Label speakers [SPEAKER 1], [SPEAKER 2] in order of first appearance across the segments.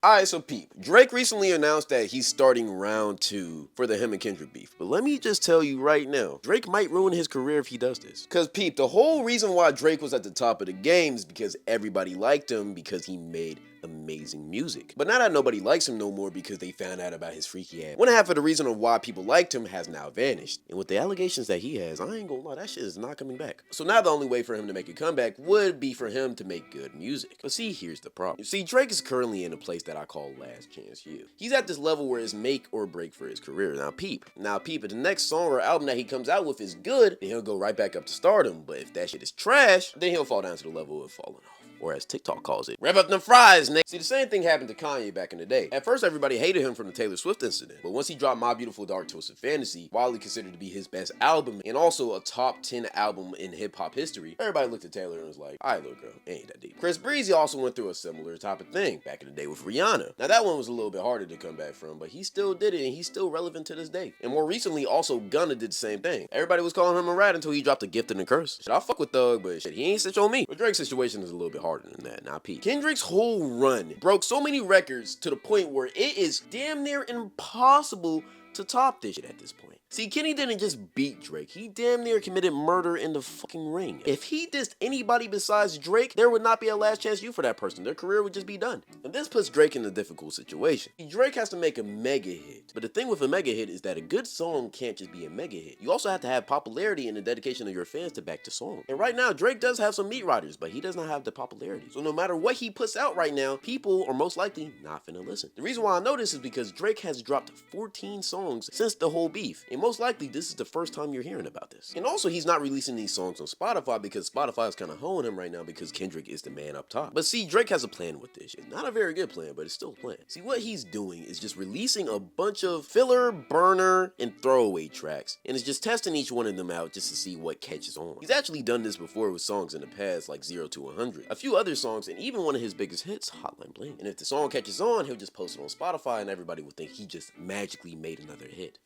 [SPEAKER 1] Alright, so peep. Drake recently announced that he's starting round 2 for the him and Kendrick beef. But let me just tell you right now, Drake might ruin his career if he does this. Cause peep, the whole reason why Drake was at the top of the game is because everybody liked him because he made amazing music. But now that nobody likes him no more because they found out about his freaky ass, one half of the reason of why people liked him has now vanished. And with the allegations that he has, I ain't gonna lie, that shit is not coming back. So now the only way for him to make a comeback would be for him to make good music. But see, here's the problem. See, Drake is currently in a place that I call last chance you. He's at this level where it's make or break for his career. Now peep, if the next song or album that he comes out with is good, then he'll go right back up to stardom. But if that shit is trash, then he'll fall down to the level of falling off. Or as TikTok calls it, rev up them fries, nigga. See, the same thing happened to Kanye back in the day. At first, everybody hated him from the Taylor Swift incident, but once he dropped My Beautiful Dark Twisted Fantasy, widely considered to be his best album, and also a top 10 album in hip-hop history, everybody looked at Taylor and was like, alright, little girl, it ain't that deep. Chris Breezy also went through a similar type of thing back in the day with Rihanna. Now, that one was a little bit harder to come back from, but he still did it, and he's still relevant to this day. And more recently, also, Gunna did the same thing. Everybody was calling him a rat until he dropped A Gift and a Curse. Shit, I fuck with Thug, but shit, he ain't snitch on me. But Drake's situation is a little bit harder than that. Now, Kendrick's whole run broke so many records to the point where it is damn near impossible to top this shit at this point. See, Kenny didn't just beat Drake, he damn near committed murder in the fucking ring. If he dissed anybody besides Drake, there would not be a last chance you for that person. Their career would just be done. And this puts Drake in a difficult situation. Drake has to make a mega hit. But the thing with a mega hit is that a good song can't just be a mega hit. You also have to have popularity and the dedication of your fans to back the song. And right now, Drake does have some meat riders, but he does not have the popularity. So no matter what he puts out right now, people are most likely not finna listen. The reason why I know this is because Drake has dropped 14 songs since the whole beef. And most likely, this is the first time you're hearing about this. And also, he's not releasing these songs on Spotify because Spotify is kind of hoeing him right now because Kendrick is the man up top. But see, Drake has a plan with this shit. Not a very good plan, but it's still a plan. See, what he's doing is just releasing a bunch of filler, burner, and throwaway tracks, and it's just testing each one of them out just to see what catches on. He's actually done this before with songs in the past like 0 to 100, a few other songs, and even one of his biggest hits, Hotline Bling. And if the song catches on, he'll just post it on Spotify and everybody will think he just magically made another hit.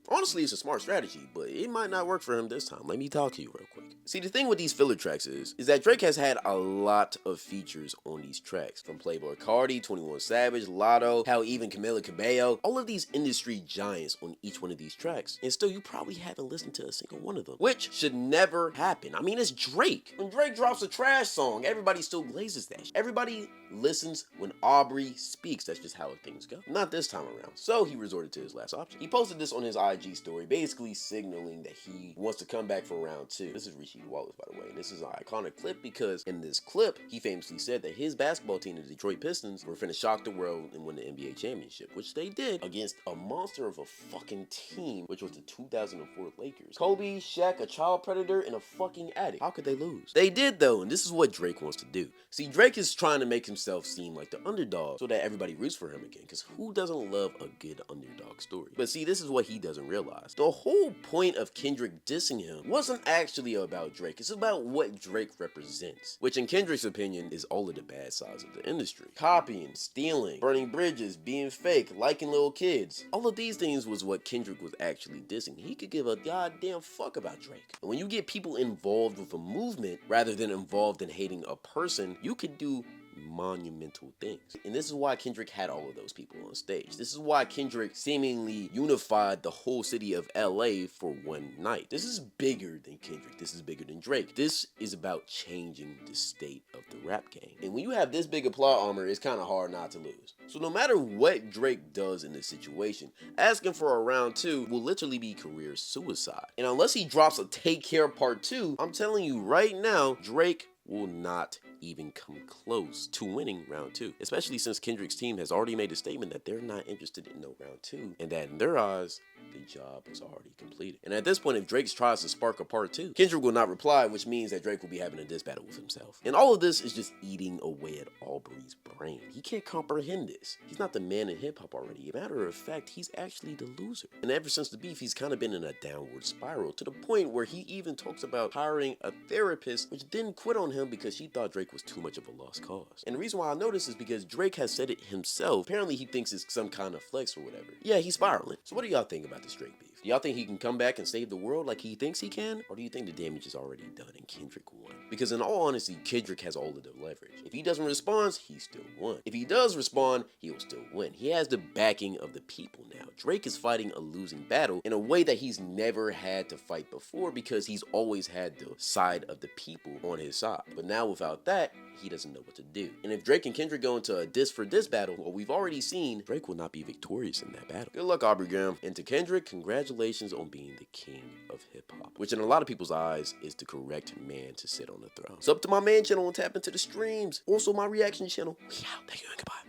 [SPEAKER 1] Honestly, it's a smart strategy, but it might not work for him this time. Let me talk to you real quick. See, the thing with these filler tracks is that Drake has had a lot of features on these tracks. From Playboi Carti, 21 Savage, Lotto, how even Camila Cabello, all of these industry giants on each one of these tracks. And still, you probably haven't listened to a single one of them, which should never happen. I mean, it's Drake. When Drake drops a trash song, everybody still glazes that shit. Everybody listens when Aubrey speaks. That's just how things go. Not this time around. So he resorted to his last option. He posted this on his IG story, basically signaling that he wants to come back for round 2. This is Rasheed Wallace, by the way, and this is an iconic clip because in this clip, he famously said that his basketball team, the Detroit Pistons, were finna shock the world and win the NBA championship, which they did against a monster of a fucking team, which was the 2004 Lakers. Kobe, Shaq, a child predator, and a fucking addict. How could they lose? They did though, and this is what Drake wants to do. See, Drake is trying to make himself seem like the underdog so that everybody roots for him again, because who doesn't love a good underdog story? But see, this is what he doesn't realize. The whole point of Kendrick dissing him wasn't actually about Drake. It's about what Drake represents, which in Kendrick's opinion is all of the bad sides of the industry. Copying, stealing, burning bridges, being fake, liking little kids. All of these things was what Kendrick was actually dissing. He could give a goddamn fuck about Drake. And when you get people involved with a movement rather than involved in hating a person, you could do monumental things. And this is why Kendrick had all of those people on stage. This is why Kendrick seemingly unified the whole city of LA for one night. This is bigger than Kendrick. This is bigger than Drake. This is about changing the state of the rap game. And when you have this big a plot armor, it's kind of hard not to lose. So no matter what Drake does in this situation, asking for a round 2 will literally be career suicide. And unless he drops a Take Care Part 2, I'm telling you right now, Drake will not even come close to winning round 2, especially since Kendrick's team has already made a statement that they're not interested in no round 2, and that in their eyes, the job is already completed. And at this point, if Drake tries to spark a part 2, Kendrick will not reply, which means that Drake will be having a diss battle with himself. And all of this is just eating away at Aubrey's brain. He can't comprehend this. He's not the man in hip-hop already. Matter of fact, he's actually the loser. And ever since the beef, he's kind of been in a downward spiral to the point where he even talks about hiring a therapist, which didn't quit on him because she thought Drake was too much of a lost cause. And the reason why I know this is because Drake has said it himself. Apparently he thinks it's some kind of flex or whatever. Yeah, he's spiraling. So what do y'all think about this Drake beef? Do y'all think he can come back and save the world like he thinks he can? Or do you think the damage is already done and Kendrick won? Because in all honesty, Kendrick has all of the leverage. If he doesn't respond, he still won. If he does respond, he will still win. He has the backing of the people now. Drake is fighting a losing battle in a way that he's never had to fight before because he's always had the side of the people on his side. But now without that, he doesn't know what to do. And if Drake and Kendrick go into a diss for diss battle, well, we've already seen Drake will not be victorious in that battle. Good luck, Aubrey Graham. And to Kendrick, congratulations on being the king of hip-hop, which in a lot of people's eyes is the correct man to sit on the throne. So up to my main channel and tap into the streams. Also my reaction channel. We out. Thank you and goodbye.